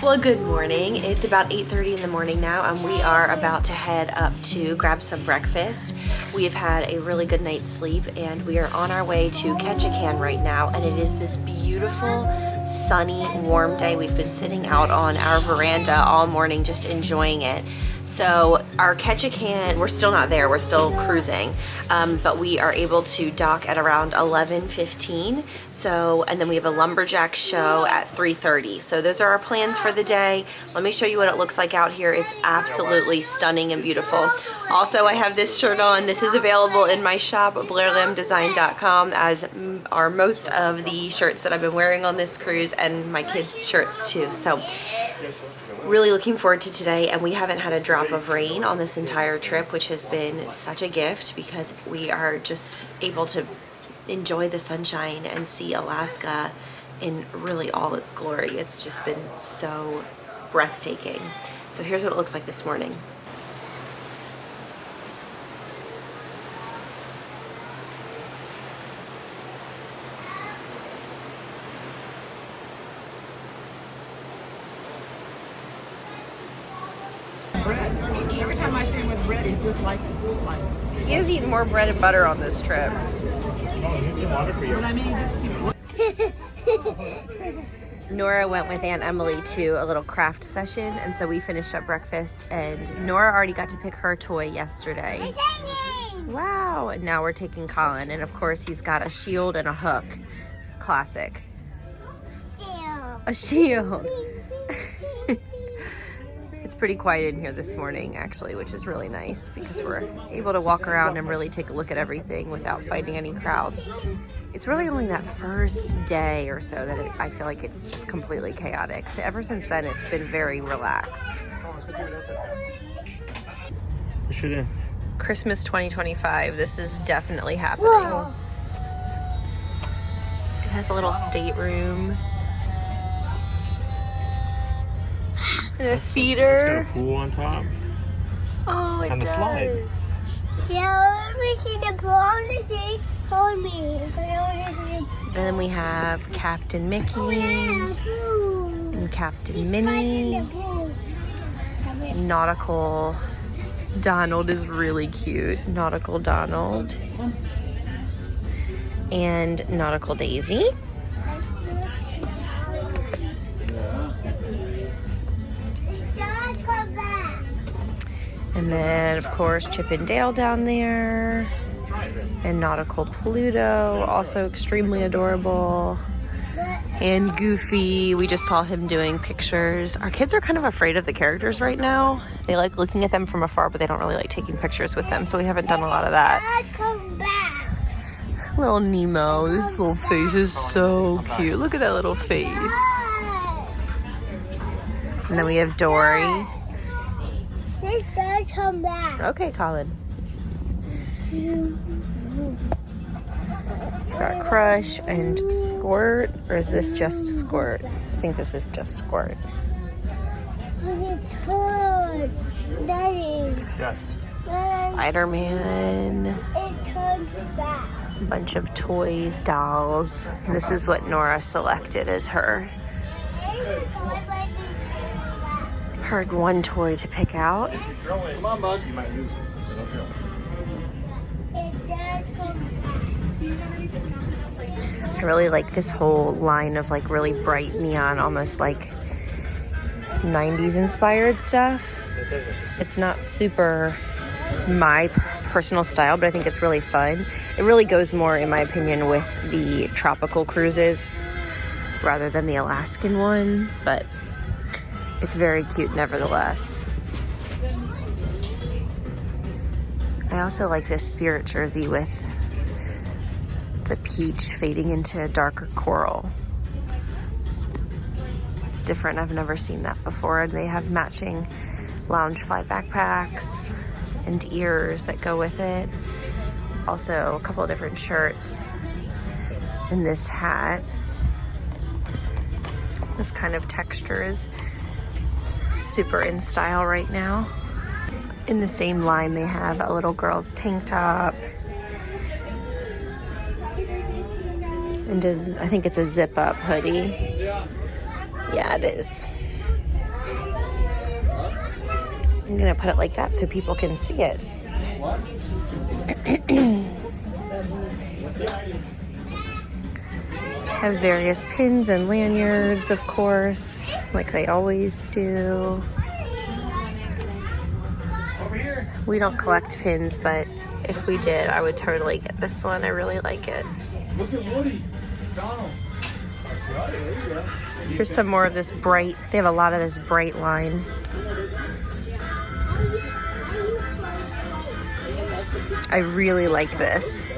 Well, good morning. It's about 8:30 in the morning now, and we are about to head up to grab some breakfast. We have had a really good night's sleep, and we are on our way to Ketchikan right now, and it is this beautiful, sunny, warm day. We've been sitting out on our veranda all morning just enjoying it. So our Ketchikan, we're still not there, we're still cruising, but we are able to dock at around 11:15. So, and then we have a lumberjack show at 3:30. So those are our plans for the day. Let me show you what it looks like out here. It's absolutely stunning and beautiful. Also, I have this shirt on. This is available in my shop, blairlamdesign.com, as are most of the shirts that I've been wearing on this cruise, and my kids' shirts too. So really looking forward to today, and we haven't had a drop of rain on this entire trip, which has been such a gift because we are just able to enjoy the sunshine and see Alaska in really all its glory. It's just been so breathtaking. So here's what it looks like this morning. Every time I see him with bread, it's just like He has eaten more bread and butter on this trip. But I mean, just keep. Nora went with Aunt Emily to a little craft session, and so we finished up breakfast, and Nora already got to pick her toy yesterday. Wow, and now we're taking Colin, and of course he's got a shield and a hook. Classic. A shield. It's pretty quiet in here this morning, actually, which is really nice because we're able to walk around and really take a look at everything without fighting any crowds. It's really only that first day or so that I feel like it's just completely chaotic. So ever since then, it's been very relaxed. Christmas 2025, this is definitely happening. Whoa. It has a little stateroom. And a theater. It's got a pool on top. Oh, it and does. The slide. Yeah, let me see the pool. I want to see. Hold me. Then we have Captain Mickey Oh, and Captain Minnie. Nautical Donald is really cute. Nautical Donald. And Nautical Daisy. And then, of course, Chip and Dale down there. And Nautical Pluto, also extremely adorable. And Goofy, we just saw him doing pictures. Our kids are kind of afraid of the characters right now. They like looking at them from afar, but they don't really like taking pictures with them, so we haven't done a lot of that. Come back. Little Nemo, this little face is so cute. Look at that little face. And then we have Dory. This does come back. Okay, Colin. Got Crush and Squirt, or is this just Squirt? I think this is just Squirt. It's good. Daddy. Yes. Spider-Man. It comes back. A bunch of toys, dolls. This is what Nora selected as her one toy to pick out. Come on, bud. You might lose it. So don't kill. It does come back. I really like this whole line of like really bright neon, almost like 90s inspired stuff. It's not super my personal style, but I think it's really fun. It really goes more, in my opinion, with the tropical cruises rather than the Alaskan one, but it's very cute nevertheless. I also like this Spirit jersey with the peach fading into a darker coral. It's different. I've never seen that before. And they have matching Loungefly backpacks and ears that go with it. Also a couple of different shirts and this hat. This kind of texture is super in style right now. In the same line, they have a little girl's tank top. And I think it's a zip up hoodie. Yeah, it is. I'm gonna put it like that so people can see it. Have various pins and lanyards, of course, like they always do. We don't collect pins, but if we did, I would totally get this one. I really like it. Look at Woody. Donald. That's right. There you go. Here's some more of this bright. They have a lot of this bright line. I really like this.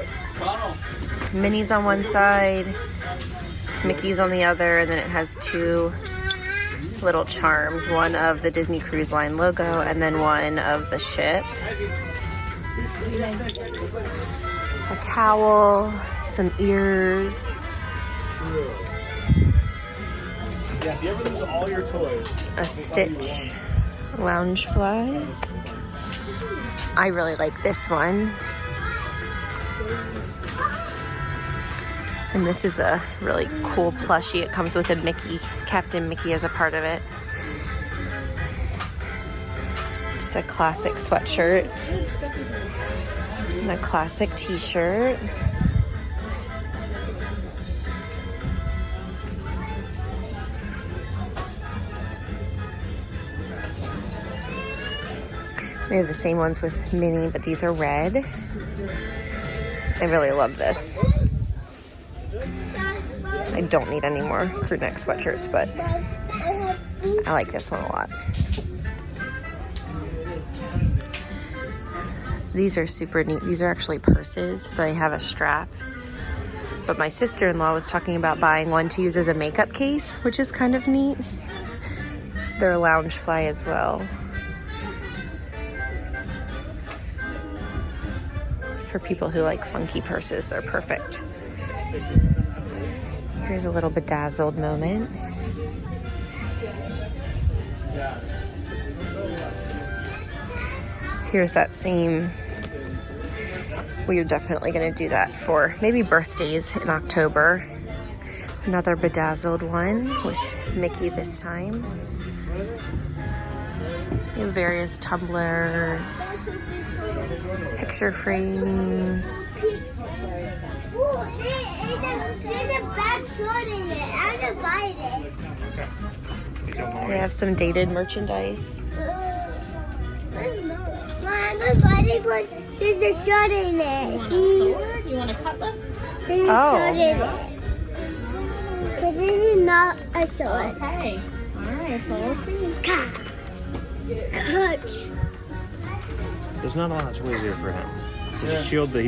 Minnie's on one side, Mickey's on the other, and then it has two little charms. One of the Disney Cruise Line logo, and then one of the ship. A towel, some ears. Yeah, if you ever lose all your toys. A Stitch lounge fly. I really like this one. And this is a really cool plushie. It comes with a Mickey, Captain Mickey as a part of it. Just a classic sweatshirt. And a classic t-shirt. They have the same ones with Minnie, but these are red. I really love this. I don't need any more crew neck sweatshirts, but I like this one a lot. These are super neat. These are actually purses, so they have a strap. But my sister-in-law was talking about buying one to use as a makeup case, which is kind of neat. They're a lounge fly as well. For people who like funky purses, they're perfect. Here's a little bedazzled moment. Here's that same, we are definitely gonna do that for maybe birthdays in October. Another bedazzled one with Mickey this time. We have various tumblers, picture frames. Ooh, there's a bag short in it. I'm gonna buy this. They have some dated merchandise. Mom, I'm gonna buy it because there's a short in it. You want a sword? You want a cutlass? There's a short in it. But this is not a sword. Okay. All right. Well, we'll see. Cut. There's not a lot of toys here for him. There's a shield that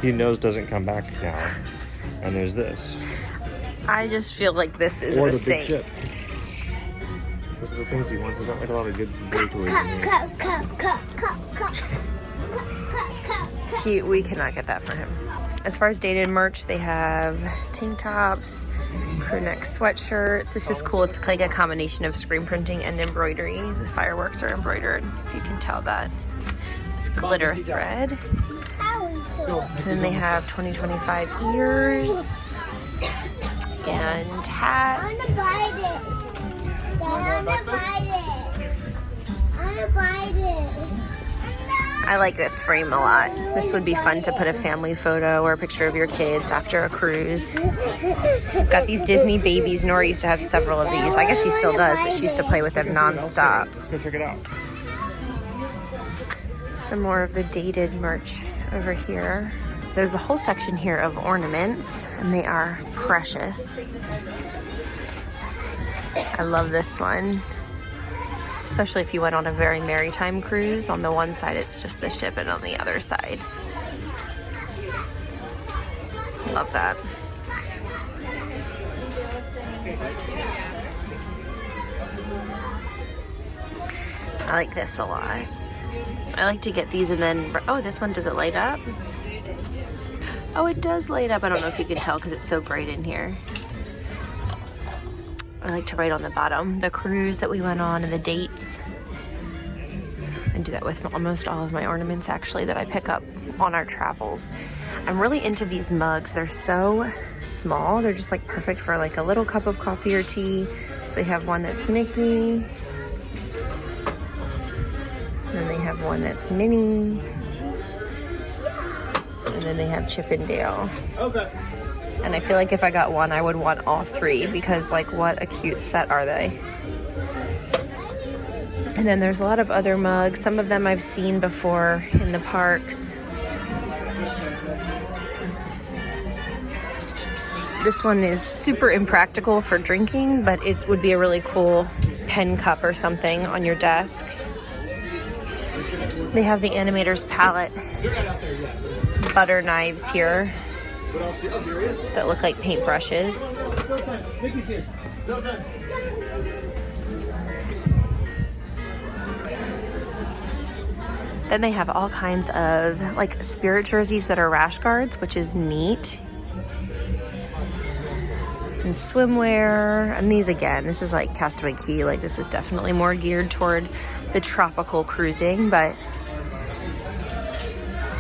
he knows doesn't come back now. And there's this. I just feel like this is a Or the big mistake. ship. Those are the things he wants. There's not like a lot of good toys in here. We cannot get that for him. As far as dated merch, they have tank tops, crew neck sweatshirts. This is cool. It's like a combination of screen printing and embroidery. The fireworks are embroidered, if you can tell that, with glitter thread. And then they have 2025 ears and hats. I wanna buy this. Dad, I wanna buy this. I wanna buy this. I like this frame a lot. This would be fun to put a family photo or a picture of your kids after a cruise. Got these Disney babies. Nora used to have several of these. I guess she still does, but she used to play with them nonstop. Let's go check it out. Some more of the dated merch over here. There's a whole section here of ornaments, and they are precious. I love this one, especially if you went on a very maritime cruise. On the one side, it's just the ship, and on the other side. Love that. I like this a lot. I like to get these and then, oh, this one, does it light up? Oh, it does light up. I don't know if you can tell because it's so bright in here. I like to write on the bottom the cruise that we went on and the dates. I do that with almost all of my ornaments, actually, that I pick up on our travels. I'm really into these mugs. They're so small. They're just like perfect for like a little cup of coffee or tea. So they have one that's Mickey. have one that's mini. And then they have Chippendale. Okay. And I feel like if I got one, I would want all three because, like, what a cute set are they? And then there's a lot of other mugs. Some of them I've seen before in the parks. This one is super impractical for drinking, but it would be a really cool pen cup or something on your desk. They have the Animator's palette butter knives here that look like paintbrushes. Mickey's here. No time. Then they have all kinds of like spirit jerseys that are rash guards, which is neat. And swimwear, and these again, this is like Castaway Cay, like this is definitely more geared toward the tropical cruising, but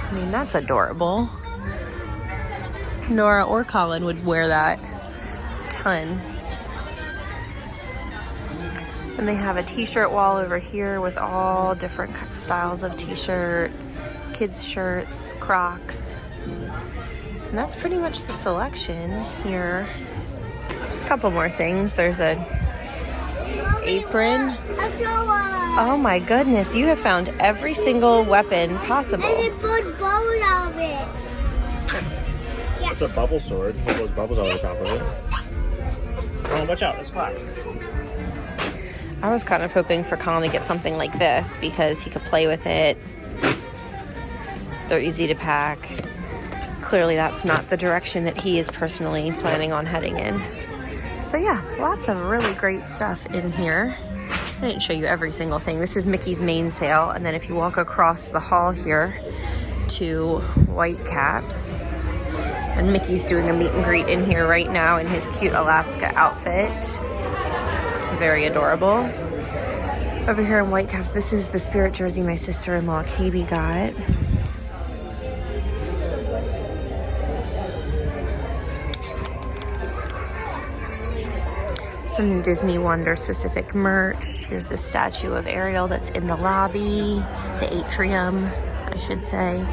I mean, that's adorable. Nora or Colin would wear that a ton. And they have a t-shirt wall over here with all different styles of t-shirts, kids shirts, Crocs. And that's pretty much the selection here. A couple more things. There's a apron. Oh my goodness, you have found every single weapon possible. And they put bubbles out of it. It's a bubble sword. Put those bubbles on the top of it. Oh, watch out, it's glass. I was kind of hoping for Colin to get something like this because he could play with it. They're easy to pack. Clearly that's not the direction that he is personally planning on heading in. So yeah, lots of really great stuff in here. I didn't show you every single thing. This is Mickey's main sale, and then if you walk across the hall here to Whitecaps, and Mickey's doing a meet and greet in here right now in his cute Alaska outfit. Very adorable. Over here in Whitecaps, this is the spirit jersey my sister-in-law KB got. Some Disney Wonder specific merch. Here's the statue of Ariel that's in the lobby, the atrium, I should say.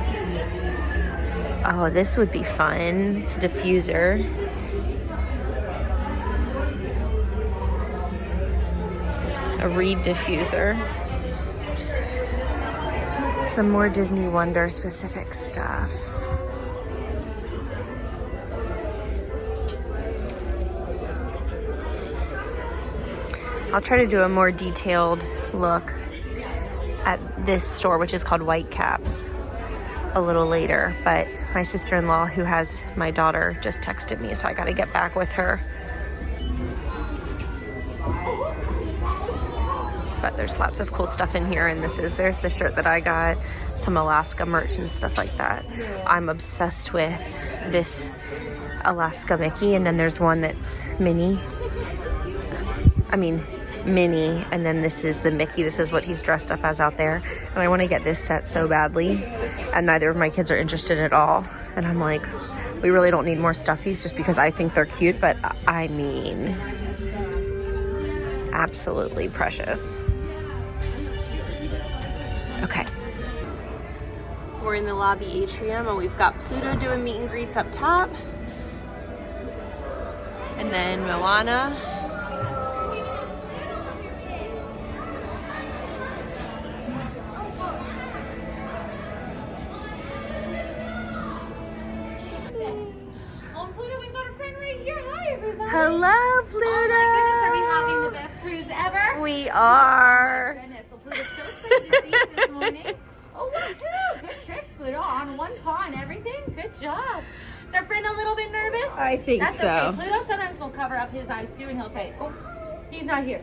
Oh, this would be fun. It's a diffuser. A reed diffuser. Some more Disney Wonder specific stuff. I'll try to do a more detailed look at this store, which is called Whitecaps, a little later, but my sister-in-law who has my daughter just texted me, so I got to get back with her. But there's lots of cool stuff in here, and there's the shirt that I got, some Alaska merch and stuff like that. I'm obsessed with this Alaska Mickey, and then there's one that's mini, and then this is the Mickey. This is what he's dressed up as out there, and I want to get this set so badly, and neither of my kids are interested at all, and I'm like, we really don't need more stuffies just because I think they're cute, but I mean, absolutely precious. Okay. We're in the lobby atrium, and we've got Pluto doing meet and greets up top, and then Moana. Hello, Pluto! Oh my goodness, are we having the best cruise ever? We are. Oh my goodness, well Pluto's so excited to see you this morning. Oh, woohoo! Good tricks, Pluto, on one paw and everything. Good job. Is our friend a little bit nervous? I think That's so. Okay. Pluto sometimes will cover up his eyes too, and he'll say, oh, he's not here.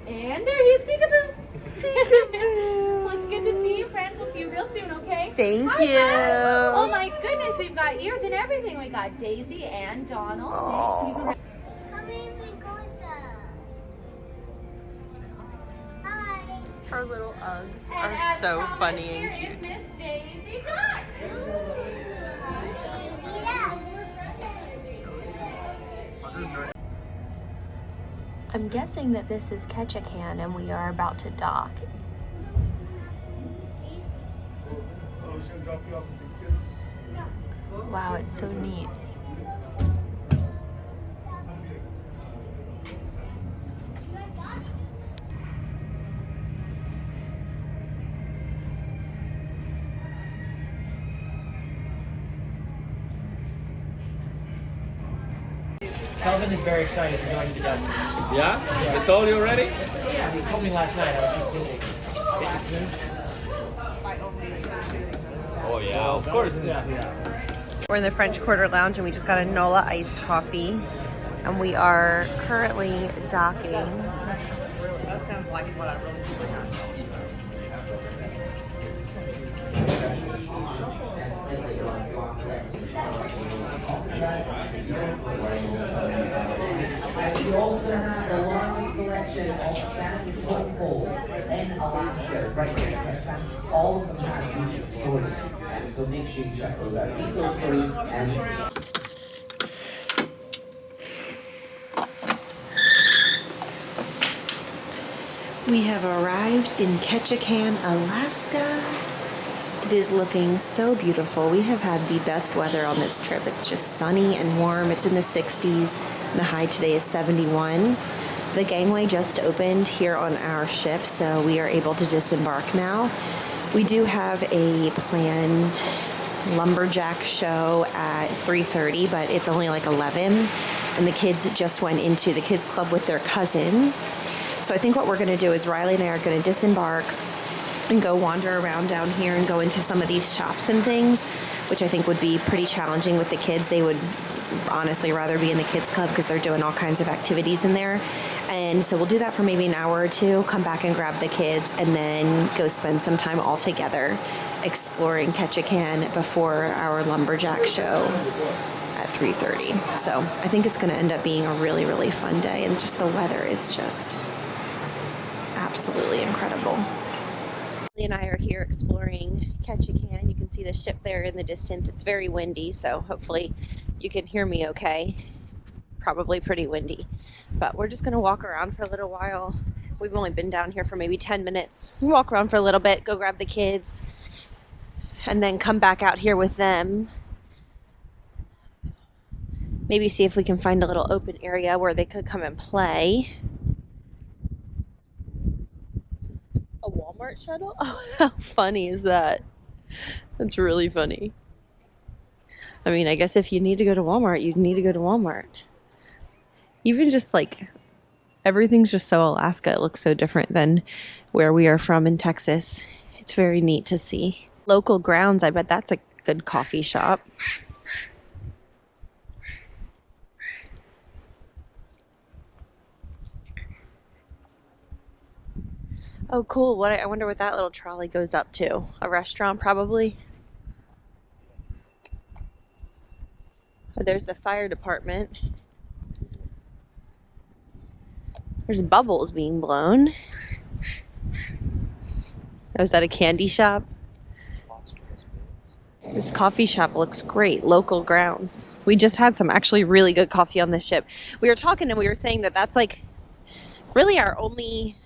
And there he is, peekaboo. Peekaboo. Well, it's good to see you, friends. We'll see you real soon, okay? Thank Hi, you. friends. Oh my goodness, we've got ears and everything. We got Daisy and Donald. Aw. It's coming with Gosha. Hi. Her little Uggs And are as so promised, funny and here is cute. Miss Daisy Duck. I'm guessing that this is Ketchikan and we are about to dock. was gonna drop you off with the kids. Wow, it's so neat. Calvin is very excited to join the Dusty. Yeah? I told you already? Yeah, he told me last night. I was too busy. Is it soon? Oh yeah, of course. We're in the French Quarter Lounge and we just got a Nola iced coffee. And we are currently docking. That sounds like what I really want. We also have the largest collection of standard phone poles in Alaska, right here in Ketchikan. All of them have unique stories, and so make sure you check those out. Read those stories and We have arrived in Ketchikan, Alaska. It is looking so beautiful. We have had the best weather on this trip. It's just sunny and warm. It's in the 60s. The high today is 71. The gangway just opened here on our ship, so we are able to disembark now. We do have a planned lumberjack show at 3:30, but it's only like 11, and the kids just went into the kids club with their cousins. So I think what we're gonna do is Riley and I are gonna disembark and go wander around down here and go into some of these shops and things, which I think would be pretty challenging with the kids. They would honestly rather be in the kids club because they're doing all kinds of activities in there. And so we'll do that for maybe an hour or two, come back and grab the kids, and then go spend some time all together exploring Ketchikan before our lumberjack show at 3:30. So I think it's gonna end up being a really, really fun day, and just the weather is just absolutely incredible. Lee and I are here exploring Ketchikan. You can see the ship there in the distance. It's very windy, so hopefully you can hear me okay. Probably pretty windy. But we're just gonna walk around for a little while. We've only been down here for maybe 10 minutes. We walk around for a little bit, go grab the kids, and then come back out here with them. Maybe see if we can find a little open area where they could come and play. A Walmart shuttle? Oh, how funny is that? That's really funny. I mean, I guess if you need to go to Walmart, you need to go to Walmart. Even just like, everything's just so Alaska. It looks so different than where we are from in Texas. It's very neat to see. Local Grounds, I bet that's a good coffee shop. Oh, cool. I wonder what that little trolley goes up to. A restaurant, probably. Oh, there's the fire department. There's bubbles being blown. Oh, is that a candy shop? This coffee shop looks great. Local Grounds. We just had some actually really good coffee on this ship. We were talking and we were saying that that's like really our only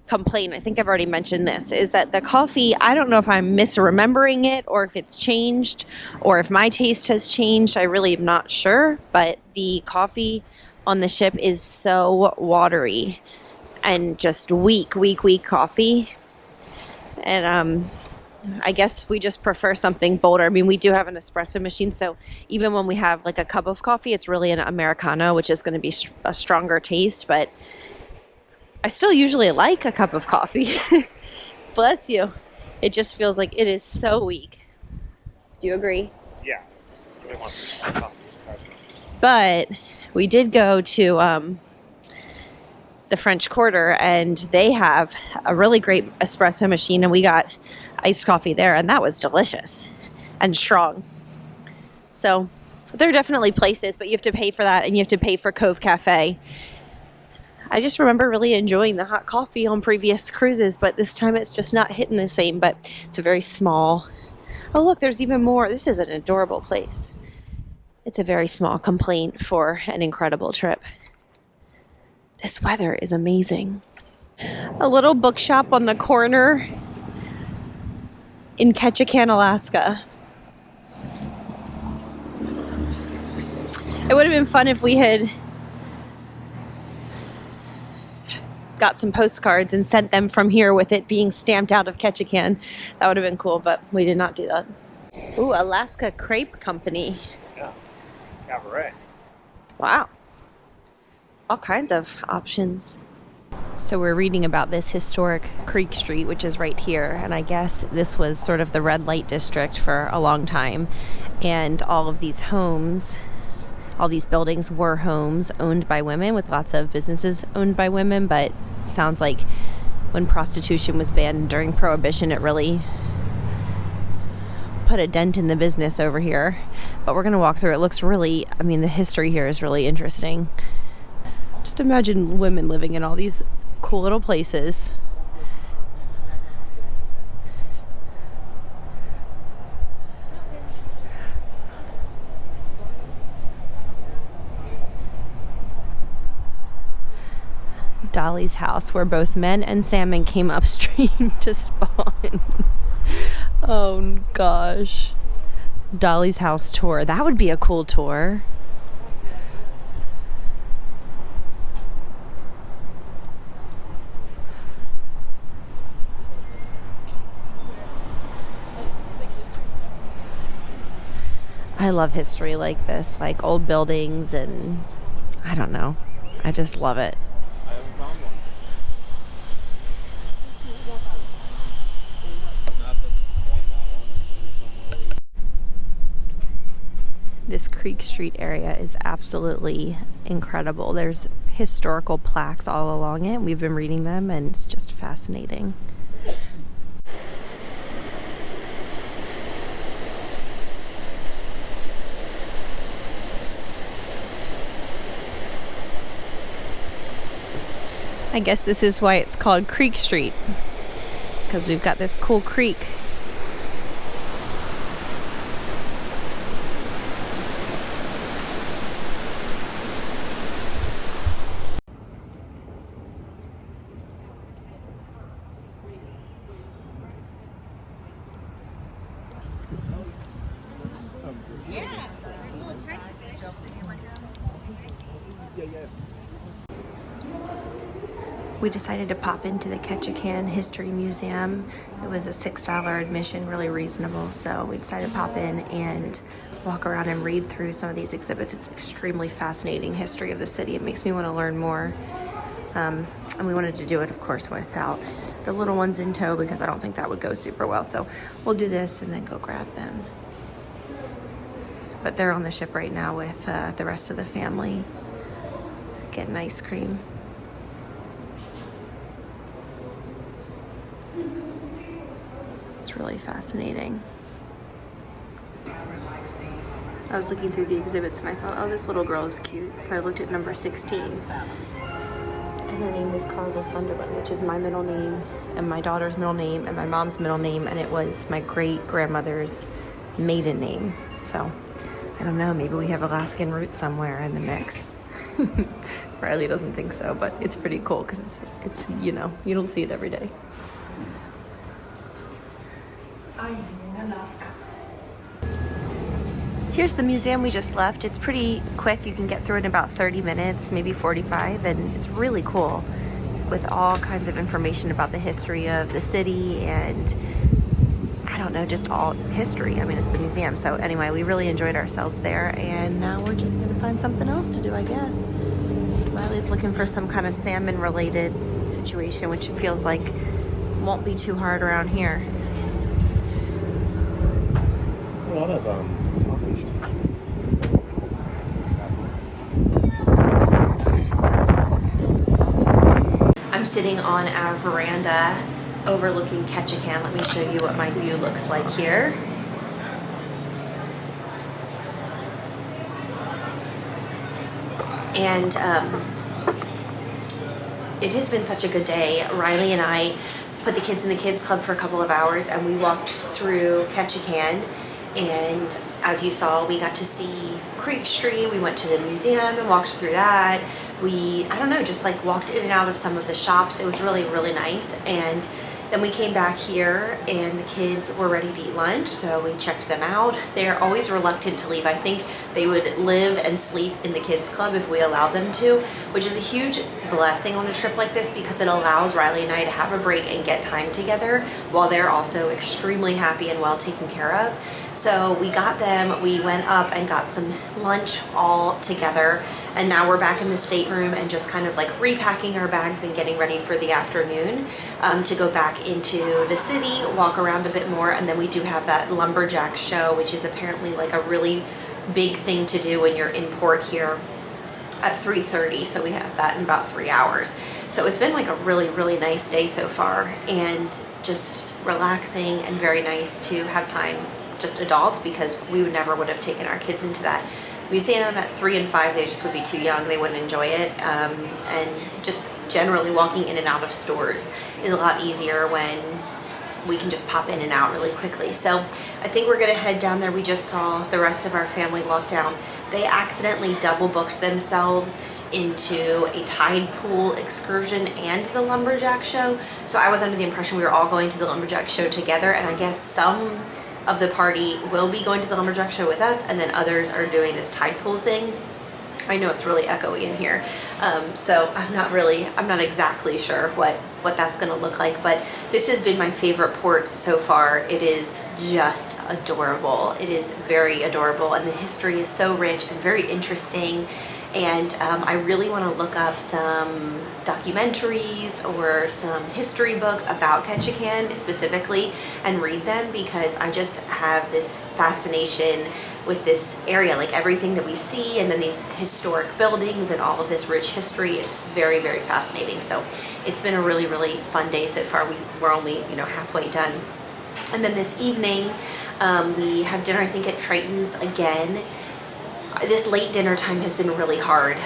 complaint, I think I've already mentioned this, is that the coffee, I don't know if I'm misremembering it or if it's changed or if my taste has changed. I really am not sure, but the coffee on the ship is so watery and just weak coffee. And I guess we just prefer something bolder. I mean, we do have an espresso machine, so even when we have like a cup of coffee, it's really an Americano, which is going to be a stronger taste, but I still usually like a cup of coffee. Bless you. It just feels like it is so weak. Do you agree? Yeah. But we did go to the French Quarter, and they have a really great espresso machine, and we got iced coffee there, and that was delicious and strong. So there are definitely places, but you have to pay for that, and you have to pay for Cove Cafe. I just remember really enjoying the hot coffee on previous cruises, but this time it's just not hitting the same, but it's a very small. Oh, look, there's even more. This is an adorable place. It's a very small complaint for an incredible trip. This weather is amazing. A little bookshop on the corner in Ketchikan, Alaska. It would have been fun if we had got some postcards and sent them from here with it being stamped out of Ketchikan. That would have been cool, but we did not do that. Ooh, Alaska Crepe Company. Yeah. Cabaret. Wow. All kinds of options. So we're reading about this historic Creek Street, which is right here. And I guess this was sort of the red light district for a long time. And all of these homes, all these buildings were homes owned by women, with lots of businesses owned by women. But it sounds like when prostitution was banned during Prohibition, it really put a dent in the business over here. But we're going to walk through. It looks really, I mean, the history here is really interesting. Just imagine women living in all these cool little places. Dolly's house, where both men and salmon came upstream to spawn. Oh gosh. Dolly's house tour. That would be a cool tour. I love history like this, like old buildings, and I don't know. I just love it. This Creek Street area is absolutely incredible. There's historical plaques all along it. We've been reading them, and it's just fascinating. I guess this is why it's called Creek Street, because we've got this cool creek. We decided to pop into the Ketchikan History Museum. It was a $6 admission, really reasonable. So we decided to pop in and walk around and read through some of these exhibits. It's extremely fascinating history of the city. It makes me want to learn more. And we wanted to do it, of course, without the little ones in tow, because I don't think that would go super well. So we'll do this and then go grab them. But they're on the ship right now with the rest of the family, getting ice cream. It's really fascinating. I was looking through the exhibits and I thought, oh, this little girl is cute. So I looked at number 16. And her name is Carla Sunderland, which is my middle name and my daughter's middle name and my mom's middle name. And it was my great-grandmother's maiden name. So I don't know, maybe we have Alaskan roots somewhere in the mix. Riley doesn't think so, but it's pretty cool because it's you know, you don't see it every day. I am in Alaska. Here's the museum we just left. It's pretty quick. You can get through it in about 30 minutes, maybe 45, and it's really cool with all kinds of information about the history of the city and I don't know, just all history. I mean, it's the museum. So anyway, we really enjoyed ourselves there, and now we're just gonna find something else to do, I guess. Riley's looking for some kind of salmon-related situation, which it feels like won't be too hard around here. A lot of coffee shops. I'm sitting on a veranda overlooking Ketchikan. Let me show you what my view looks like here. And it has been such a good day. Riley and I put the kids in the kids club for a couple of hours and we walked through Ketchikan, and as you saw, we got to see Creek Street. We went to the museum and walked through that. We, I don't know, just like walked in and out of some of the shops. It was really, really nice. And Then we came back here and the kids were ready to eat lunch, so we checked them out. They're always reluctant to leave. I think they would live and sleep in the kids club if we allowed them to, which is a huge blessing on a trip like this because it allows Riley and I to have a break and get time together while they're also extremely happy and well taken care of. So we got them, we went up and got some lunch all together, and now we're back in the stateroom and just kind of like repacking our bags and getting ready for the afternoon to go back into the city, walk around a bit more, and then we do have that Lumberjack Show, which is apparently like a really big thing to do when you're in port here at 3:30, so we have that in about 3 hours. So it's been like a really, really nice day so far, and just relaxing and very nice to have time, just adults, because we would have taken our kids into that museum at 3 and 5. They just would be too young, they wouldn't enjoy it, and just generally walking in and out of stores is a lot easier when we can just pop in and out really quickly. So I think we're gonna head down there. We just saw the rest of our family walk down. They accidentally double booked themselves into a tide pool excursion and the Lumberjack Show. So I was under the impression we were all going to the Lumberjack Show together, and I guess some of the party will be going to the Lumberjack Show with us, and then others are doing this tide pool thing. I know it's really echoey in here, so I'm not exactly sure what that's gonna look like, but this has been my favorite port so far. It is just adorable. It is very adorable, and the history is so rich and very interesting. And I really want to look up some documentaries or some history books about Ketchikan specifically and read them, because I just have this fascination with this area, like everything that we see and then these historic buildings and all of this rich history. It's very, very fascinating. So it's been a really, really fun day so far. We're only, halfway done. And then this evening we have dinner, I think, at Triton's again. This late dinner time has been really hard.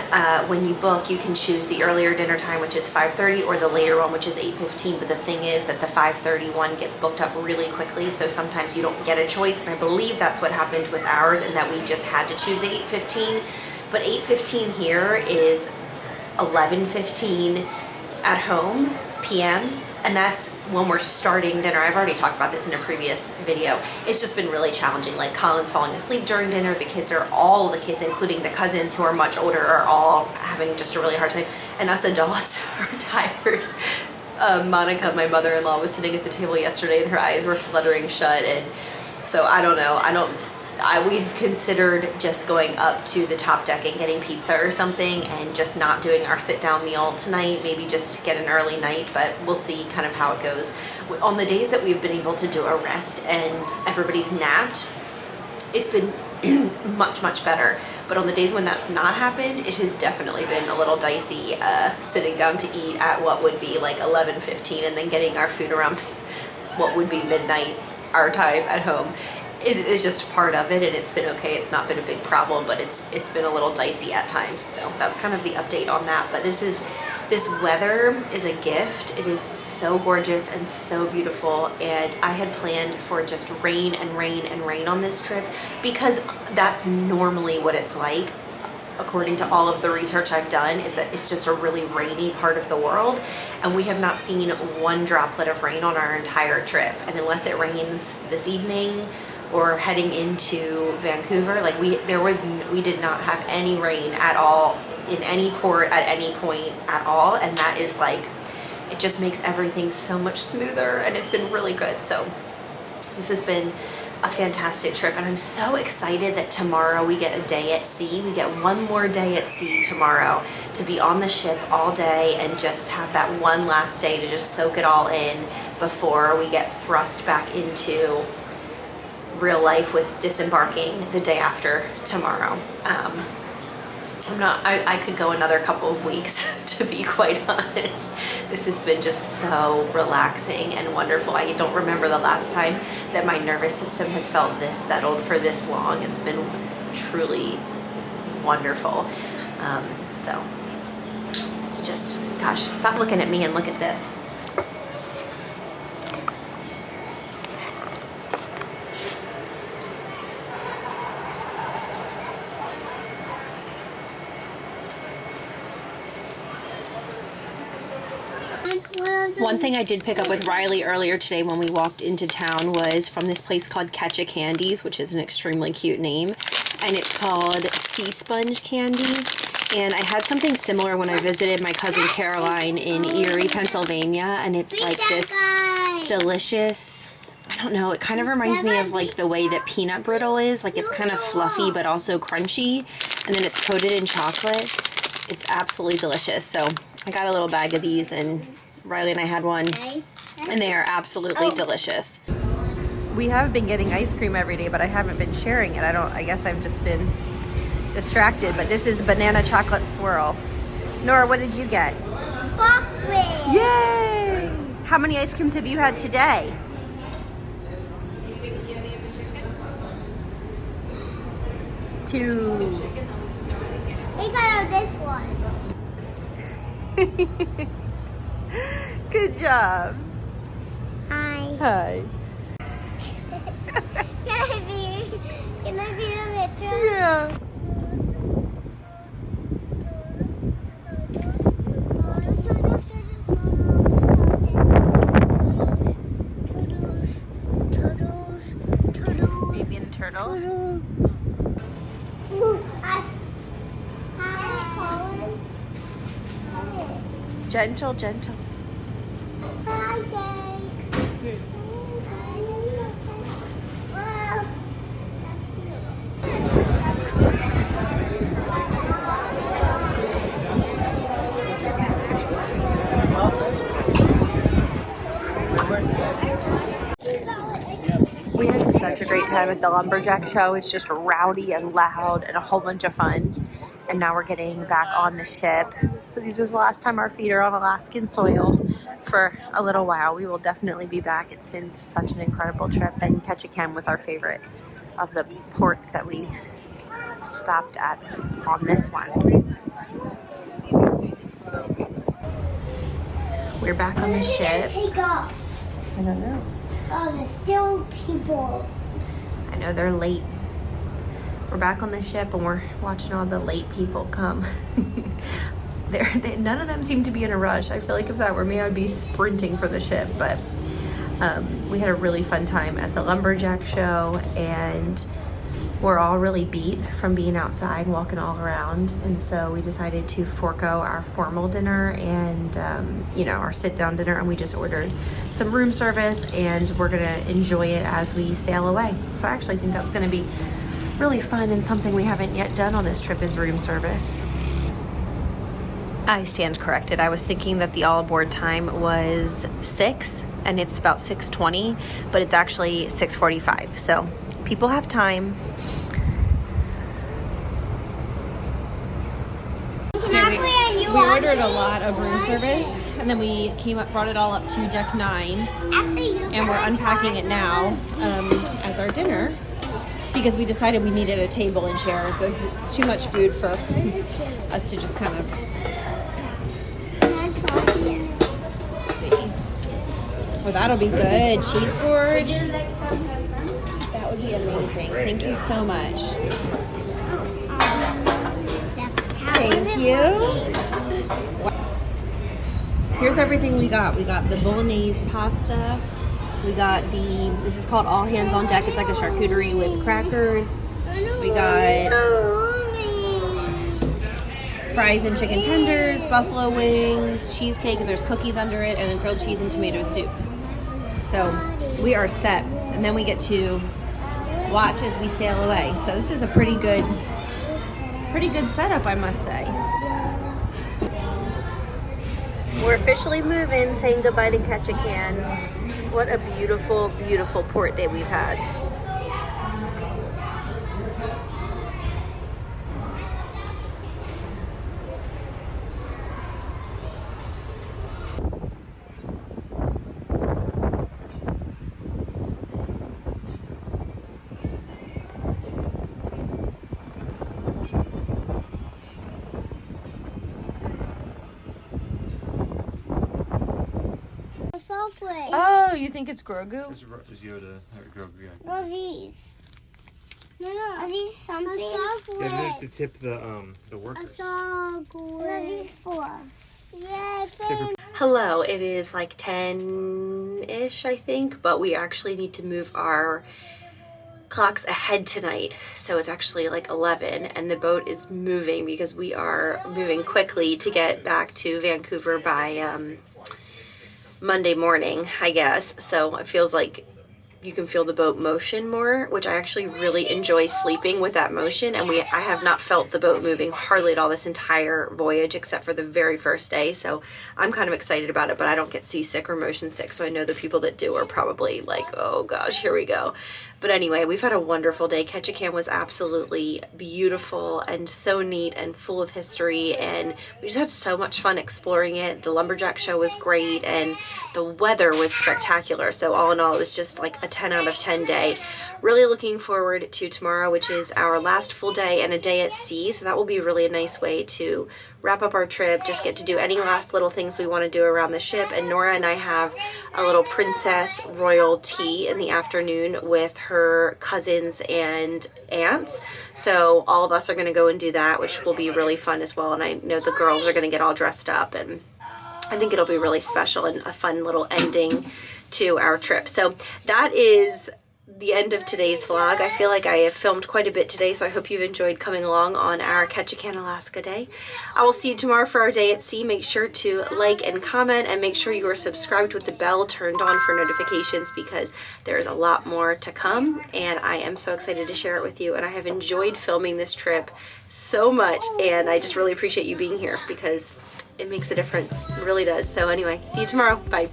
When you book, you can choose the earlier dinner time, which is 5:30, or the later one, which is 8:15. But the thing is that the 5:30 one gets booked up really quickly, so sometimes you don't get a choice. And I believe that's what happened with ours, and that we just had to choose the 8:15. But 8:15 here is 11:15 at home p.m. And that's when we're starting dinner. I've already talked about this in a previous video. It's just been really challenging. Like, Colin's falling asleep during dinner. All the kids, including the cousins who are much older, are all having just a really hard time. And us adults are tired. Monica, my mother-in-law, was sitting at the table yesterday and her eyes were fluttering shut. And so I don't know. We've considered just going up to the top deck and getting pizza or something and just not doing our sit-down meal tonight, maybe just get an early night, but we'll see kind of how it goes. On the days that we've been able to do a rest and everybody's napped, it's been much, much better. But on the days when that's not happened, it has definitely been a little dicey sitting down to eat at what would be like 11:15 and then getting our food around what would be midnight our time at home. It's just part of it, and it's been okay. It's not been a big problem, but it's been a little dicey at times. So that's kind of the update on that. But this weather is a gift. It is so gorgeous and so beautiful, and I had planned for just rain and rain and rain on this trip because that's normally what it's like. According to all of the research I've done, is that it's just a really rainy part of the world, and we have not seen one droplet of rain on our entire trip. And unless it rains this evening or heading into Vancouver, like we did not have any rain at all in any port at any point at all, and that is like, it just makes everything so much smoother, and it's been really good. So this has been a fantastic trip, and I'm so excited that tomorrow we get a day at sea. We get one more day at sea tomorrow to be on the ship all day and just have that one last day to just soak it all in before we get thrust back into real life with disembarking the day after tomorrow. I could go another couple of weeks, to be quite honest. This has been just so relaxing and wonderful. I don't remember the last time that my nervous system has felt this settled for this long. It's been truly wonderful. So it's just, gosh, stop looking at me and look at this. What One thing I did pick up with Riley earlier today when we walked into town was from this place called Ketchikan, which is an extremely cute name, and it's called Sea Sponge Candy. And I had something similar when I visited my cousin Caroline in Erie, Pennsylvania, and it's like this delicious, I don't know, it kind of reminds me of like the way that peanut brittle is. Like it's kind of fluffy but also crunchy, and then it's coated in chocolate. It's absolutely delicious. So I got a little bag of these, and Riley and I had one, and they are absolutely delicious. We have been getting ice cream every day, but I haven't been sharing it. I guess I've just been distracted, but this is banana chocolate swirl. Nora, what did you get? Chocolate. Yay! How many ice creams have you had today? 2. We got this one. Good job. Hi. Hi. Can I be the picture? Yeah. Baby and turtle. Gentle, gentle. We had such a great time at the Lumberjack Show. It's just rowdy and loud and a whole bunch of fun. And now we're getting back on the ship. So this is the last time our feet are on Alaskan soil for a little while. We will definitely be back. It's been such an incredible trip, and Ketchikan was our favorite of the ports that we stopped at on this one. We're back on the ship. Take off. I don't know. Oh, there's still people. I know they're late. We're back on the ship and we're watching all the late people come. None of them seem to be in a rush. I feel like if that were me, I would be sprinting for the ship. But we had a really fun time at the Lumberjack Show, and we're all really beat from being outside, walking all around. And so we decided to forego our formal dinner and, our sit-down dinner, and we just ordered some room service, and we're gonna enjoy it as we sail away. So I actually think that's gonna be really fun, and something we haven't yet done on this trip is room service. I stand corrected. I was thinking that the all aboard time was 6 and it's about 6:20, but it's actually 6:45. So people have time. We ordered a lot of room service, and then we brought it all up to deck 9, and we're unpacking it now as our dinner, because we decided we needed a table and chairs. There's too much food for us to just kind of see. Well, that'll be good. Cheese board. That would be amazing. Thank you so much. Thank you. Here's everything we got. We got the bolognese pasta. We got this is called All Hands on Deck. It's like a charcuterie with crackers. We got fries and chicken tenders, buffalo wings, cheesecake, and there's cookies under it, and then grilled cheese and tomato soup. So we are set. And then we get to watch as we sail away. So this is a pretty good setup, I must say. We're officially moving, saying goodbye to Ketchikan. What a beautiful, beautiful port day we've had. Oh, you think it's Grogu? It's Yoda or Grogu. Yeah. What are these? No, are these something? Yeah, they have to tip the workers. What are these for? Yeah, Hello, it is like 10-ish, I think, but we actually need to move our clocks ahead tonight. So it's actually like 11 and the boat is moving because we are moving quickly to get back to Vancouver by Monday morning, I guess. So it feels like you can feel the boat motion more, which I actually really enjoy sleeping with that motion. And I have not felt the boat moving hardly at all this entire voyage except for the very first day. So I'm kind of excited about it, but I don't get seasick or motion sick. So I know the people that do are probably like, oh gosh, here we go. But anyway, we've had a wonderful day. Ketchikan was absolutely beautiful and so neat and full of history, and we just had so much fun exploring it. The Lumberjack Show was great and the weather was spectacular. So all in all, it was just like a 10 out of 10 day. Really looking forward to tomorrow, which is our last full day and a day at sea. So that will be really a nice way to wrap up our trip, just get to do any last little things we want to do around the ship. And Nora and I have a little princess royal tea in the afternoon with her cousins and aunts. So all of us are going to go and do that, which will be really fun as well. And I know the girls are going to get all dressed up, and I think it'll be really special and a fun little ending to our trip. So that is the end of today's vlog. I feel like I have filmed quite a bit today, so I hope you've enjoyed coming along on our Ketchikan, Alaska day. I will see you tomorrow for our day at sea. Make sure to like and comment, and make sure you are subscribed with the bell turned on for notifications, because there's a lot more to come and I am so excited to share it with you. And I have enjoyed filming this trip so much, and I just really appreciate you being here because it makes a difference. It really does. So anyway, see you tomorrow. Bye.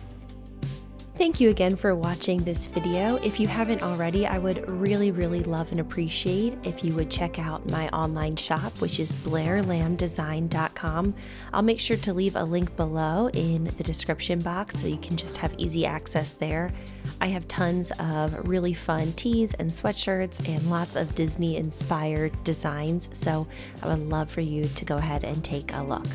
Thank you again for watching this video. If you haven't already, I would really love and appreciate if you would check out my online shop, which is blairlamdesign.com. I'll make sure to leave a link below in the description box so you can just have easy access there. I have tons of really fun tees and sweatshirts and lots of Disney inspired designs, so I would love for you to go ahead and take a look.